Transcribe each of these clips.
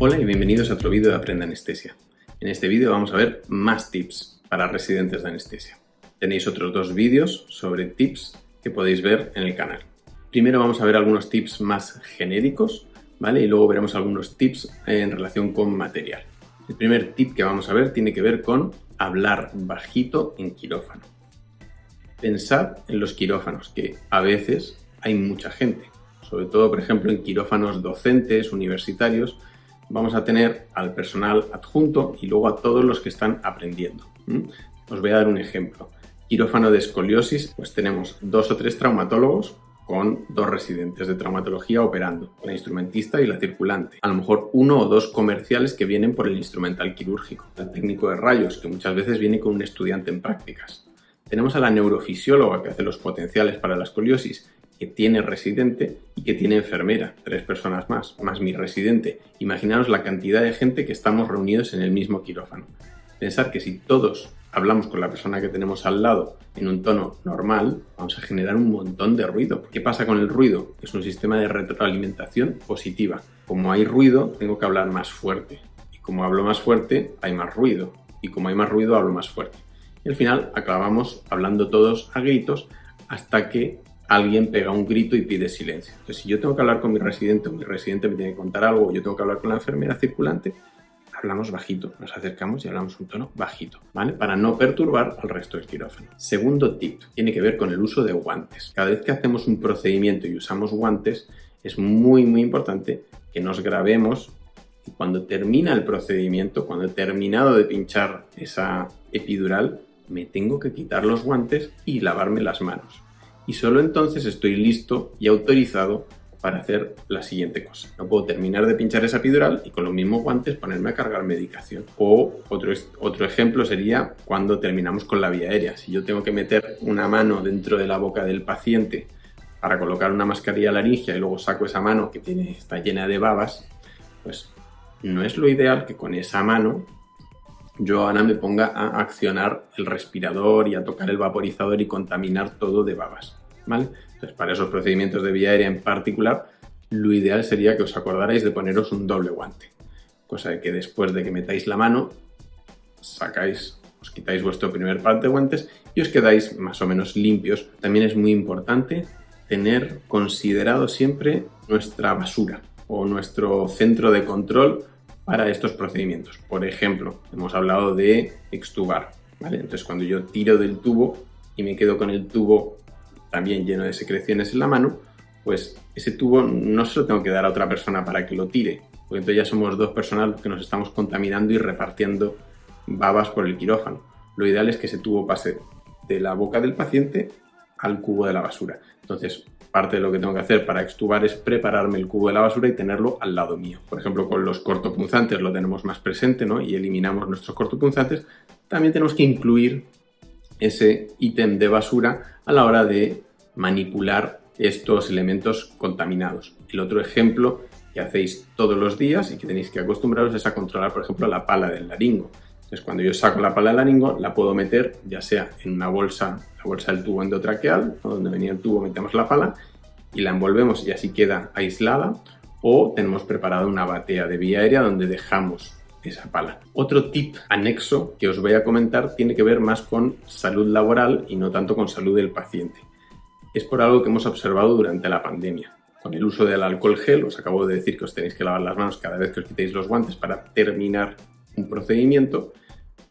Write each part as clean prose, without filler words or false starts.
Hola y bienvenidos a otro vídeo de Aprende Anestesia. En este vídeo vamos a ver más tips para residentes de anestesia. Tenéis otros dos vídeos sobre tips que podéis ver en el canal. Primero vamos a ver algunos tips más genéricos, ¿vale? Y luego veremos algunos tips en relación con material. El primer tip que vamos a ver tiene que ver con hablar bajito en quirófano. Pensad en los quirófanos, que a veces hay mucha gente. Sobre todo, por ejemplo, en quirófanos docentes, universitarios, vamos a tener al personal adjunto y luego a todos los que están aprendiendo. Os voy a dar un ejemplo. Quirófano de escoliosis, pues tenemos 2 o 3 traumatólogos con 2 residentes de traumatología operando, la instrumentista y la circulante. A lo mejor 1 o 2 comerciales que vienen por el instrumental quirúrgico. El técnico de rayos, que muchas veces viene con un estudiante en prácticas. Tenemos a la neurofisióloga que hace los potenciales para la escoliosis, que tiene residente y que tiene enfermera, 3 personas más mi residente. Imaginaos la cantidad de gente que estamos reunidos en el mismo quirófano. Pensar que si todos hablamos con la persona que tenemos al lado en un tono normal, vamos a generar un montón de ruido. ¿Qué pasa con el ruido? Es un sistema de retroalimentación positiva. Como hay ruido, tengo que hablar más fuerte. Y como hablo más fuerte, hay más ruido. Y como hay más ruido, hablo más fuerte. Y al final acabamos hablando todos a gritos hasta que alguien pega un grito y pide silencio. Entonces, si yo tengo que hablar con mi residente o mi residente me tiene que contar algo o yo tengo que hablar con la enfermera circulante, hablamos bajito, nos acercamos y hablamos un tono bajito, ¿vale? Para no perturbar al resto del quirófano. Segundo tip, tiene que ver con el uso de guantes. Cada vez que hacemos un procedimiento y usamos guantes, es muy importante que nos grabemos y cuando termina el procedimiento, cuando he terminado de pinchar esa epidural, me tengo que quitar los guantes y lavarme las manos. Y solo entonces estoy listo y autorizado para hacer la siguiente cosa. No puedo terminar de pinchar esa epidural y con los mismos guantes ponerme a cargar medicación. O otro ejemplo sería cuando terminamos con la vía aérea. Si yo tengo que meter una mano dentro de la boca del paciente para colocar una mascarilla laringea y luego saco esa mano que está llena de babas, pues no es lo ideal que con esa mano yo ahora me ponga a accionar el respirador y a tocar el vaporizador y contaminar todo de babas, ¿vale? Entonces, para esos procedimientos de vía aérea en particular, lo ideal sería que os acordarais de poneros un doble guante. Cosa de que después de que metáis la mano, os quitáis vuestro primer par de guantes y os quedáis más o menos limpios. También es muy importante tener considerado siempre nuestra basura o nuestro centro de control para estos procedimientos. Por ejemplo, hemos hablado de extubar, ¿vale? Entonces, cuando yo tiro del tubo y me quedo con el tubo también lleno de secreciones en la mano, pues ese tubo no se lo tengo que dar a otra persona para que lo tire, porque entonces ya somos 2 personas los que nos estamos contaminando y repartiendo babas por el quirófano. Lo ideal es que ese tubo pase de la boca del paciente al cubo de la basura. Entonces, parte de lo que tengo que hacer para extubar es prepararme el cubo de la basura y tenerlo al lado mío. Por ejemplo, con los cortopunzantes lo tenemos más presente, ¿no? Y eliminamos nuestros cortopunzantes. También tenemos que incluir ese ítem de basura a la hora de manipular estos elementos contaminados. El otro ejemplo que hacéis todos los días y que tenéis que acostumbraros es a controlar, por ejemplo, la pala del laringo. Entonces, cuando yo saco la pala del laringo, la puedo meter ya sea en una bolsa, la bolsa del tubo endotraqueal, ¿no? Donde venía el tubo, metemos la pala y la envolvemos y así queda aislada, o tenemos preparada una batea de vía aérea donde dejamos esa pala. Otro tip anexo que os voy a comentar tiene que ver más con salud laboral y no tanto con salud del paciente. Es por algo que hemos observado durante la pandemia. Con el uso del alcohol gel, os acabo de decir que os tenéis que lavar las manos cada vez que os quitéis los guantes para terminar un procedimiento,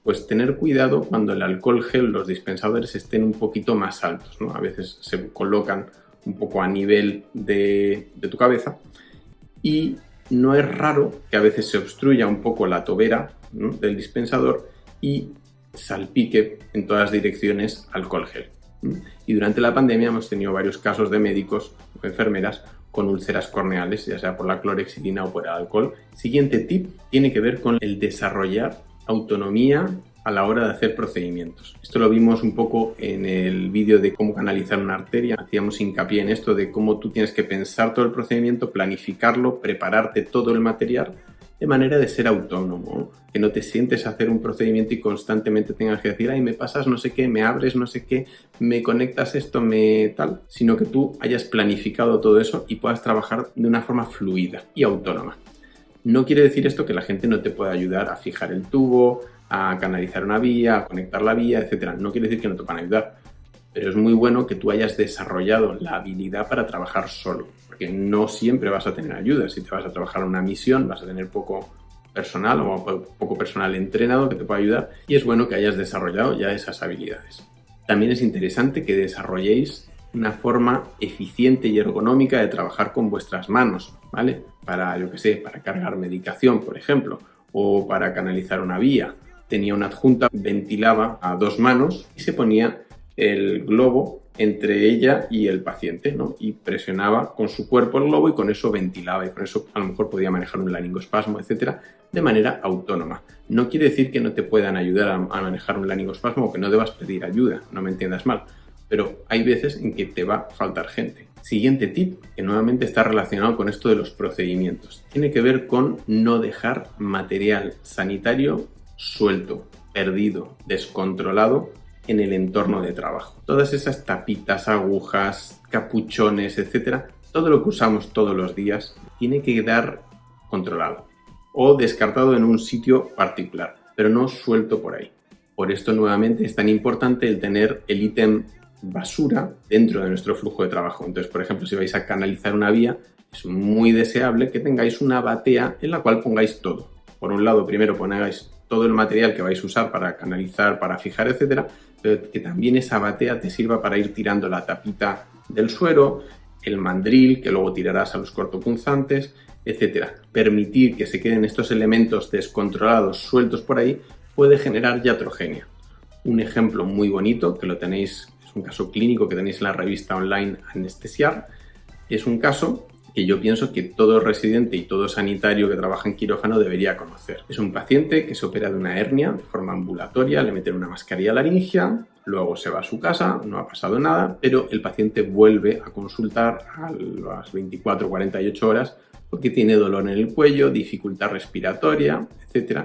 pues tener cuidado cuando el alcohol gel, los dispensadores estén un poquito más altos, ¿no? A veces se colocan un poco a nivel de tu cabeza y no es raro que a veces se obstruya un poco la tobera, ¿no? Del dispensador y salpique en todas direcciones alcohol gel. Y durante la pandemia hemos tenido varios casos de médicos o enfermeras con úlceras corneales, ya sea por la clorhexidina o por el alcohol. Siguiente tip tiene que ver con el desarrollar autonomía a la hora de hacer procedimientos. Esto lo vimos un poco en el vídeo de cómo canalizar una arteria. Hacíamos hincapié en esto de cómo tú tienes que pensar todo el procedimiento, planificarlo, prepararte todo el material de manera de ser autónomo, que no te sientes a hacer un procedimiento y constantemente tengas que decir, ay, me pasas no sé qué, me abres no sé qué, me conectas esto, me tal, sino que tú hayas planificado todo eso y puedas trabajar de una forma fluida y autónoma. No quiere decir esto que la gente no te pueda ayudar a fijar el tubo, a canalizar una vía, a conectar la vía, etc. No quiere decir que no te puedan ayudar, pero es muy bueno que tú hayas desarrollado la habilidad para trabajar solo, porque no siempre vas a tener ayuda. Si te vas a trabajar una misión, vas a tener poco personal o poco personal entrenado que te pueda ayudar, y es bueno que hayas desarrollado ya esas habilidades. También es interesante que desarrolléis una forma eficiente y ergonómica de trabajar con vuestras manos, ¿vale? Para, yo qué sé, para cargar medicación, por ejemplo, o para canalizar una vía. Tenía una adjunta, ventilaba a 2 manos y se ponía el globo entre ella y el paciente, ¿no? Y presionaba con su cuerpo el globo y con eso ventilaba, y con eso a lo mejor podía manejar un laringoespasmo, etcétera, de manera autónoma. No quiere decir que no te puedan ayudar a manejar un laringoespasmo o que no debas pedir ayuda, no me entiendas mal, pero hay veces en que te va a faltar gente. Siguiente tip, que nuevamente está relacionado con esto de los procedimientos. Tiene que ver con no dejar material sanitario suelto, perdido, descontrolado en el entorno de trabajo. Todas esas tapitas, agujas, capuchones, etcétera, todo lo que usamos todos los días tiene que quedar controlado o descartado en un sitio particular, pero no suelto por ahí. Por esto nuevamente es tan importante el tener el ítem basura dentro de nuestro flujo de trabajo. Entonces, por ejemplo, si vais a canalizar una vía, es muy deseable que tengáis una batea en la cual pongáis todo. Por un lado, primero pongáis todo el material que vais a usar para canalizar, para fijar, etcétera, pero que también esa batea te sirva para ir tirando la tapita del suero, el mandril que luego tirarás a los cortopunzantes, etcétera. Permitir que se queden estos elementos descontrolados, sueltos por ahí, puede generar iatrogenia. Un ejemplo muy bonito, que lo tenéis, es un caso clínico que tenéis en la revista online Anestesiar, es un caso que yo pienso que todo residente y todo sanitario que trabaja en quirófano debería conocer. Es un paciente que se opera de una hernia de forma ambulatoria, le meten una mascarilla laringea, luego se va a su casa, no ha pasado nada, pero el paciente vuelve a consultar a las 24 o 48 horas porque tiene dolor en el cuello, dificultad respiratoria, etc.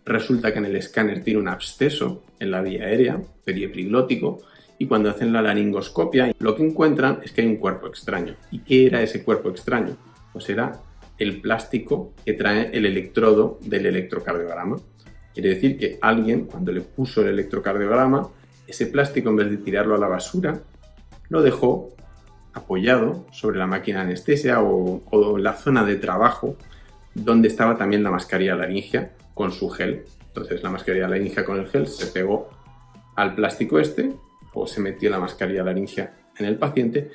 Resulta que en el escáner tiene un absceso en la vía aérea, periepiglótico, y cuando hacen la laringoscopia lo que encuentran es que hay un cuerpo extraño. ¿Y qué era ese cuerpo extraño? Pues era el plástico que trae el electrodo del electrocardiograma. Quiere decir que alguien, cuando le puso el electrocardiograma, ese plástico, en vez de tirarlo a la basura, lo dejó apoyado sobre la máquina de anestesia o la zona de trabajo donde estaba también la mascarilla laringea con su gel. Entonces la mascarilla laringea con el gel se pegó al plástico este, o se metió la mascarilla laringea en el paciente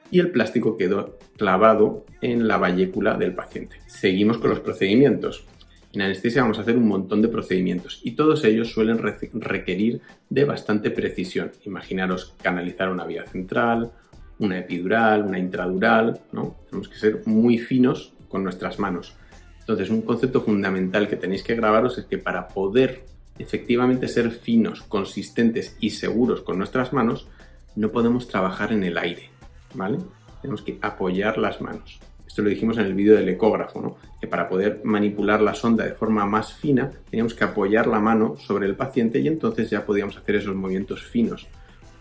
y el plástico quedó clavado en la vallécula del paciente. Seguimos con los procedimientos. En anestesia vamos a hacer un montón de procedimientos y todos ellos suelen requerir de bastante precisión. Imaginaros canalizar una vía central, una epidural, una intradural, ¿no? Tenemos que ser muy finos con nuestras manos. Entonces, un concepto fundamental que tenéis que grabaros es que para poder efectivamente ser finos, consistentes y seguros con nuestras manos, no podemos trabajar en el aire, ¿vale? Tenemos que apoyar las manos. Esto lo dijimos en el vídeo del ecógrafo, ¿no? Que para poder manipular la sonda de forma más fina, teníamos que apoyar la mano sobre el paciente y entonces ya podíamos hacer esos movimientos finos.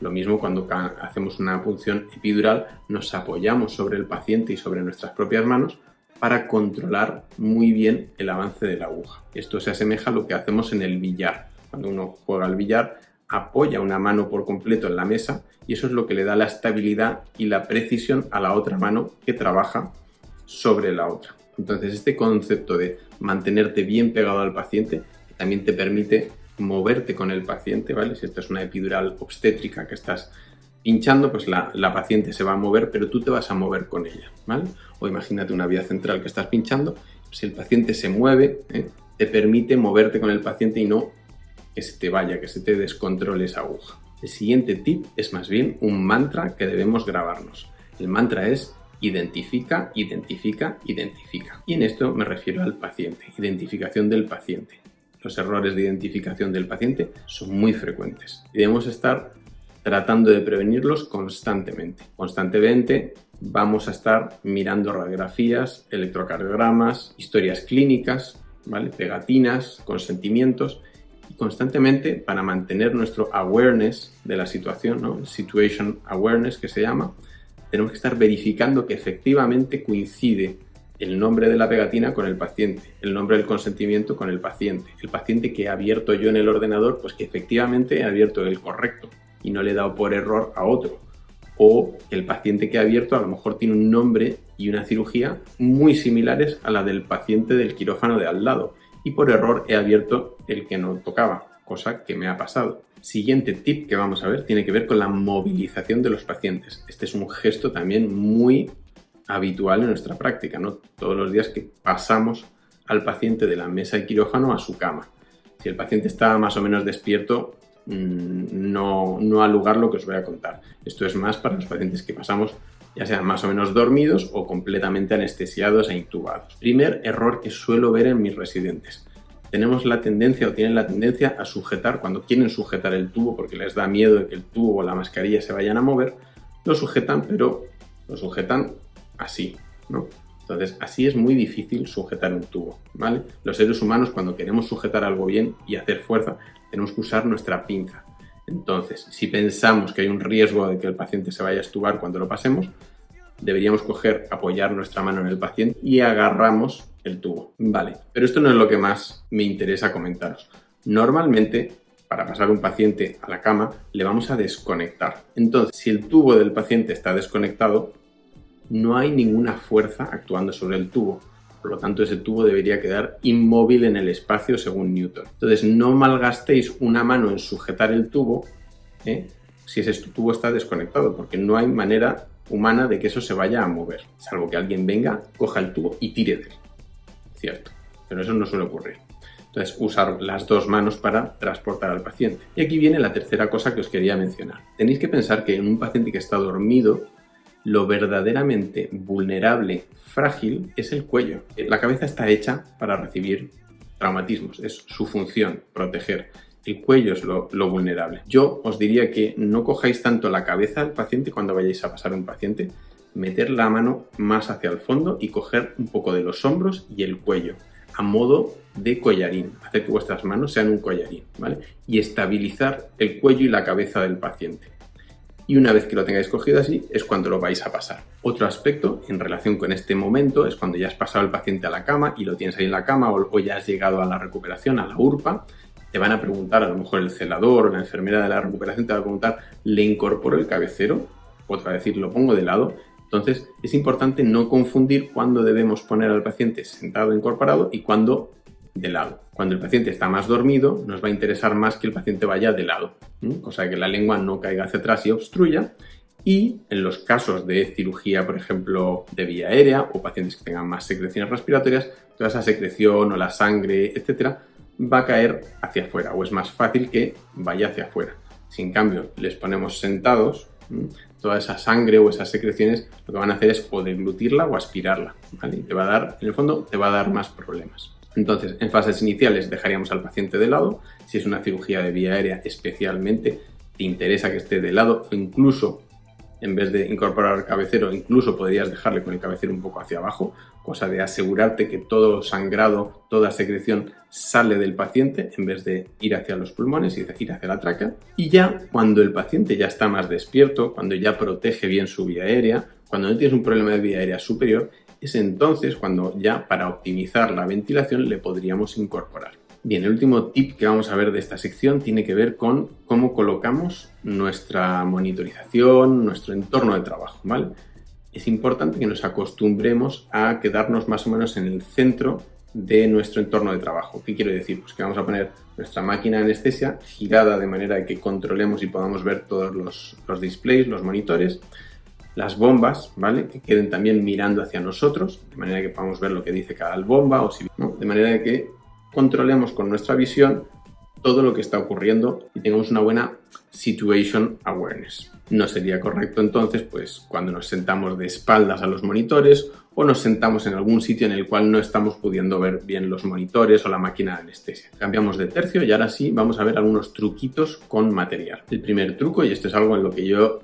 Lo mismo cuando hacemos una punción epidural, nos apoyamos sobre el paciente y sobre nuestras propias manos para controlar muy bien el avance de la aguja. Esto se asemeja a lo que hacemos en el billar. Cuando uno juega al billar, apoya una mano por completo en la mesa y eso es lo que le da la estabilidad y la precisión a la otra mano que trabaja sobre la otra. Entonces, este concepto de mantenerte bien pegado al paciente también te permite moverte con el paciente, ¿vale? Si esta es una epidural obstétrica que estás pinchando, pues la paciente se va a mover, pero tú te vas a mover con ella, ¿vale? O imagínate una vía central que estás pinchando, si el paciente se mueve, te permite moverte con el paciente y no que se te vaya, que se te descontrole esa aguja. El siguiente tip es más bien un mantra que debemos grabarnos. El mantra es identifica, identifica, identifica. Y en esto me refiero al paciente, identificación del paciente. Los errores de identificación del paciente son muy frecuentes y debemos estar tratando de prevenirlos constantemente. Constantemente vamos a estar mirando radiografías, electrocardiogramas, historias clínicas, ¿vale? Pegatinas, consentimientos, y constantemente para mantener nuestro awareness de la situación, ¿no? Situation awareness que se llama, tenemos que estar verificando que efectivamente coincide el nombre de la pegatina con el paciente, el nombre del consentimiento con el paciente que he abierto yo en el ordenador, pues que efectivamente he abierto el correcto y no le he dado por error a otro. O el paciente que he abierto a lo mejor tiene un nombre y una cirugía muy similares a la del paciente del quirófano de al lado y por error he abierto el que no tocaba, cosa que me ha pasado. Siguiente tip que vamos a ver tiene que ver con la movilización de los pacientes. Este es un gesto también muy habitual en nuestra práctica, ¿no? Todos los días que pasamos al paciente de la mesa de quirófano a su cama. Si el paciente está más o menos despierto, no ha lugar lo que os voy a contar. Esto es más para los pacientes que pasamos ya sean más o menos dormidos o completamente anestesiados e intubados. Primer error que suelo ver en mis residentes. Tenemos la tendencia o tienen la tendencia a sujetar, cuando quieren sujetar el tubo porque les da miedo de que el tubo o la mascarilla se vayan a mover, lo sujetan, pero lo sujetan así, ¿no? Entonces, así es muy difícil sujetar un tubo, ¿vale? Los seres humanos, cuando queremos sujetar algo bien y hacer fuerza, tenemos que usar nuestra pinza. Entonces, si pensamos que hay un riesgo de que el paciente se vaya a estubar cuando lo pasemos, deberíamos apoyar nuestra mano en el paciente y agarramos el tubo, ¿vale? Pero esto no es lo que más me interesa comentaros. Normalmente, para pasar un paciente a la cama, le vamos a desconectar. Entonces, si el tubo del paciente está desconectado, no hay ninguna fuerza actuando sobre el tubo. Por lo tanto, ese tubo debería quedar inmóvil en el espacio según Newton. Entonces, no malgastéis una mano en sujetar el tubo si ese tubo está desconectado, porque no hay manera humana de que eso se vaya a mover, salvo que alguien venga, coja el tubo y tire de él. Cierto, pero eso no suele ocurrir. Entonces, usar las dos manos para transportar al paciente. Y aquí viene la tercera cosa que os quería mencionar. Tenéis que pensar que en un paciente que está dormido, lo verdaderamente vulnerable, frágil, es el cuello. La cabeza está hecha para recibir traumatismos, es su función, proteger. El cuello es lo vulnerable. Yo os diría que no cojáis tanto la cabeza del paciente cuando vayáis a pasar a un paciente, meter la mano más hacia el fondo y coger un poco de los hombros y el cuello, a modo de collarín. Hacer que vuestras manos sean un collarín, ¿vale? Y estabilizar el cuello y la cabeza del paciente. Y una vez que lo tengáis cogido así, es cuando lo vais a pasar. Otro aspecto en relación con este momento es cuando ya has pasado el paciente a la cama y lo tienes ahí en la cama o ya has llegado a la recuperación, a la URPA. Te van a preguntar, a lo mejor el celador o la enfermera de la recuperación te va a preguntar, ¿le incorporo el cabecero? O te va a decir, lo pongo de lado. Entonces, es importante no confundir cuándo debemos poner al paciente sentado incorporado y cuándo de lado. Cuando el paciente está más dormido, nos va a interesar más que el paciente vaya de lado, cosa que la lengua no caiga hacia atrás y obstruya. Y en los casos de cirugía, por ejemplo, de vía aérea o pacientes que tengan más secreciones respiratorias, toda esa secreción o la sangre, etcétera, va a caer hacia afuera o es más fácil que vaya hacia afuera. Si en cambio les ponemos sentados, toda esa sangre o esas secreciones lo que van a hacer es o deglutirla o aspirarla, ¿vale? Y te va a dar, en el fondo, te va a dar más problemas. Entonces, en fases iniciales dejaríamos al paciente de lado. Si es una cirugía de vía aérea especialmente, te interesa que esté de lado o incluso, en vez de incorporar el cabecero, incluso podrías dejarle con el cabecero un poco hacia abajo, cosa de asegurarte que todo sangrado, toda secreción sale del paciente en vez de ir hacia los pulmones y ir hacia la tráquea. Y ya cuando el paciente ya está más despierto, cuando ya protege bien su vía aérea, cuando no tienes un problema de vía aérea superior, es entonces cuando ya para optimizar la ventilación le podríamos incorporar. Bien, el último tip que vamos a ver de esta sección tiene que ver con cómo colocamos nuestra monitorización, nuestro entorno de trabajo, ¿vale? Es importante que nos acostumbremos a quedarnos más o menos en el centro de nuestro entorno de trabajo. ¿Qué quiero decir? Pues que vamos a poner nuestra máquina de anestesia girada de manera que controlemos y podamos ver todos los displays, los monitores, las bombas, ¿vale? Que queden también mirando hacia nosotros, de manera que podamos ver lo que dice cada bomba, ¿no? De manera que controlemos con nuestra visión todo lo que está ocurriendo y tengamos una buena situation awareness. No sería correcto entonces, pues, cuando nos sentamos de espaldas a los monitores o nos sentamos en algún sitio en el cual no estamos pudiendo ver bien los monitores o la máquina de anestesia. Cambiamos de tercio y ahora sí vamos a ver algunos truquitos con material. El primer truco, y esto es algo en lo que yo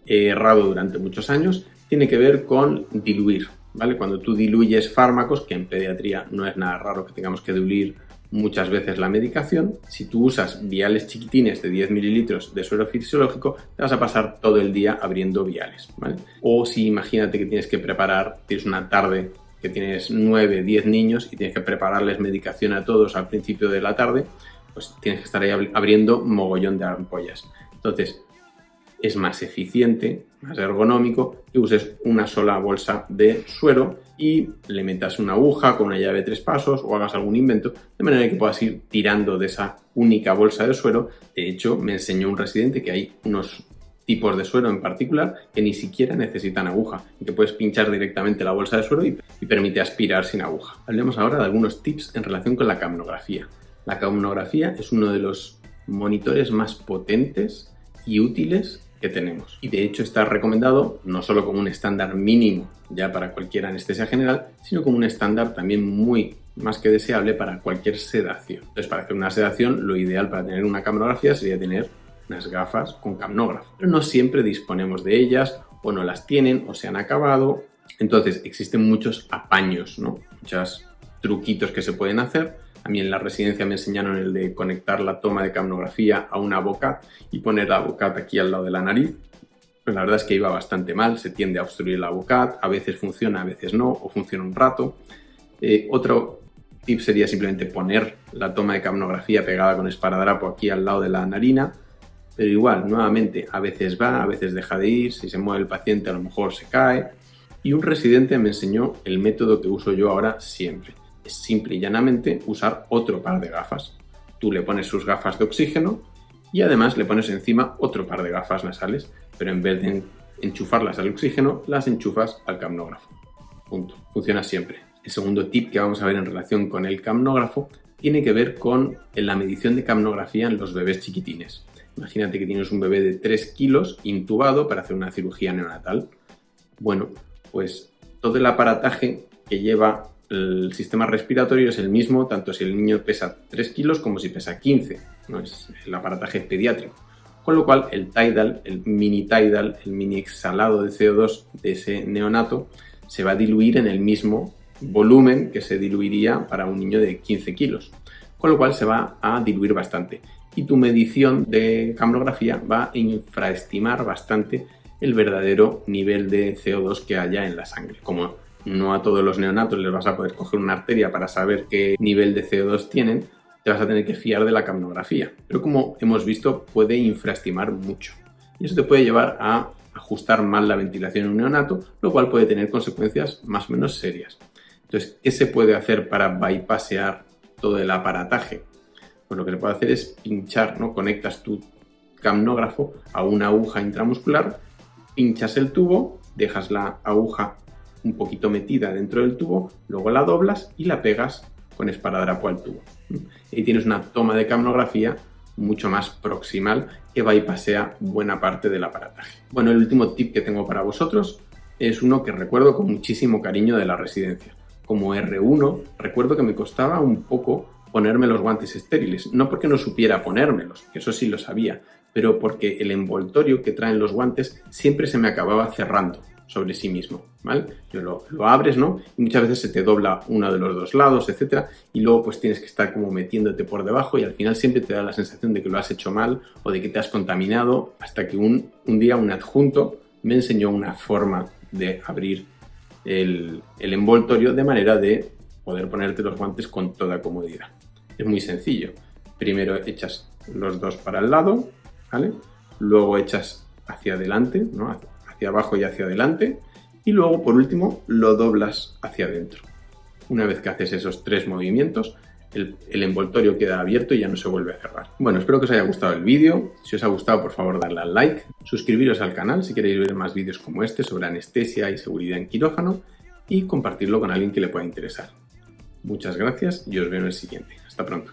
he errado durante muchos años, tiene que ver con diluir, ¿vale? Cuando tú diluyes fármacos, que en pediatría no es nada raro que tengamos que diluir muchas veces la medicación, si tú usas viales chiquitines de 10 mililitros de suero fisiológico, te vas a pasar todo el día abriendo viales, ¿vale? O si imagínate que tienes una tarde que tienes 9, 10 niños y tienes que prepararles medicación a todos al principio de la tarde, pues tienes que estar ahí abriendo mogollón de ampollas. Entonces, es más eficiente, más ergonómico que uses una sola bolsa de suero y le metas una aguja con una llave de 3 pasos o hagas algún invento de manera que puedas ir tirando de esa única bolsa de suero. De hecho, me enseñó un residente que hay unos tipos de suero en particular que ni siquiera necesitan aguja, que puedes pinchar directamente la bolsa de suero y permite aspirar sin aguja. Hablemos ahora de algunos tips en relación con la capnografía. La capnografía es uno de los monitores más potentes y útiles que tenemos, y de hecho está recomendado no solo como un estándar mínimo ya para cualquier anestesia general, sino como un estándar también muy más que deseable para cualquier sedación. Entonces, para hacer una sedación, lo ideal para tener una capnografía sería tener unas gafas con capnógrafo, pero no siempre disponemos de ellas, o no las tienen, o se han acabado. Entonces existen muchos apaños, ¿no? Muchos truquitos que se pueden hacer. A mí en la residencia me enseñaron el de conectar la toma de capnografía a una bocat y poner la bocat aquí al lado de la nariz. Pero la verdad es que iba bastante mal, se tiende a obstruir la bocat, a veces funciona, a veces no, o funciona un rato. Otro tip sería simplemente poner la toma de capnografía pegada con esparadrapo aquí al lado de la narina, pero igual, nuevamente, a veces va, a veces deja de ir, si se mueve el paciente a lo mejor se cae. Y un residente me enseñó el método que uso yo ahora siempre. Es simple y llanamente usar otro par de gafas. Tú le pones sus gafas de oxígeno y además le pones encima otro par de gafas nasales, pero en vez de enchufarlas al oxígeno, las enchufas al capnógrafo. Punto. Funciona siempre. El segundo tip que vamos a ver en relación con el capnógrafo tiene que ver con la medición de capnografía en los bebés chiquitines. Imagínate que tienes un bebé de 3 kilos intubado para hacer una cirugía neonatal. Bueno, pues todo el aparataje que lleva el sistema respiratorio es el mismo tanto si el niño pesa 3 kilos como si pesa 15, ¿no? Es el aparataje pediátrico. Con lo cual el tidal, el mini exhalado de CO2 de ese neonato se va a diluir en el mismo volumen que se diluiría para un niño de 15 kilos. Con lo cual se va a diluir bastante. Y tu medición de capnografía va a infraestimar bastante el verdadero nivel de CO2 que haya en la sangre. Como no a todos los neonatos les vas a poder coger una arteria para saber qué nivel de CO2 tienen, te vas a tener que fiar de la capnografía. Pero como hemos visto, puede infraestimar mucho. Y eso te puede llevar a ajustar mal la ventilación en un neonato, lo cual puede tener consecuencias más o menos serias. Entonces, ¿qué se puede hacer para bypassear todo el aparataje? Pues lo que se puede hacer es pinchar, ¿no? Conectas tu capnógrafo a una aguja intramuscular, pinchas el tubo, dejas la aguja un poquito metida dentro del tubo, luego la doblas y la pegas con esparadrapo al tubo. Y tienes una toma de capnografía mucho más proximal que bypassea buena parte del aparataje. Bueno, el último tip que tengo para vosotros es uno que recuerdo con muchísimo cariño de la residencia. Como R1, recuerdo que me costaba un poco ponerme los guantes estériles, no porque no supiera ponérmelos, que eso sí lo sabía, pero porque el envoltorio que traen los guantes siempre se me acababa cerrando sobre sí mismo, ¿vale? Lo abres, ¿no? Y muchas veces se te dobla uno de los dos lados, etcétera, y luego pues tienes que estar como metiéndote por debajo y al final siempre te da la sensación de que lo has hecho mal o de que te has contaminado, hasta que un día un adjunto me enseñó una forma de abrir el envoltorio de manera de poder ponerte los guantes con toda comodidad. Es muy sencillo. Primero echas los dos para el lado, ¿vale? Luego echas hacia adelante, ¿no? Hacia abajo y hacia adelante, y luego por último lo doblas hacia adentro. Una vez que haces esos 3 movimientos, el envoltorio queda abierto y ya no se vuelve a cerrar. Bueno, espero que os haya gustado el vídeo. Si os ha gustado, por favor, darle al like, suscribiros al canal si queréis ver más vídeos como este sobre anestesia y seguridad en quirófano y compartirlo con alguien que le pueda interesar. Muchas gracias y os veo en el siguiente. Hasta pronto.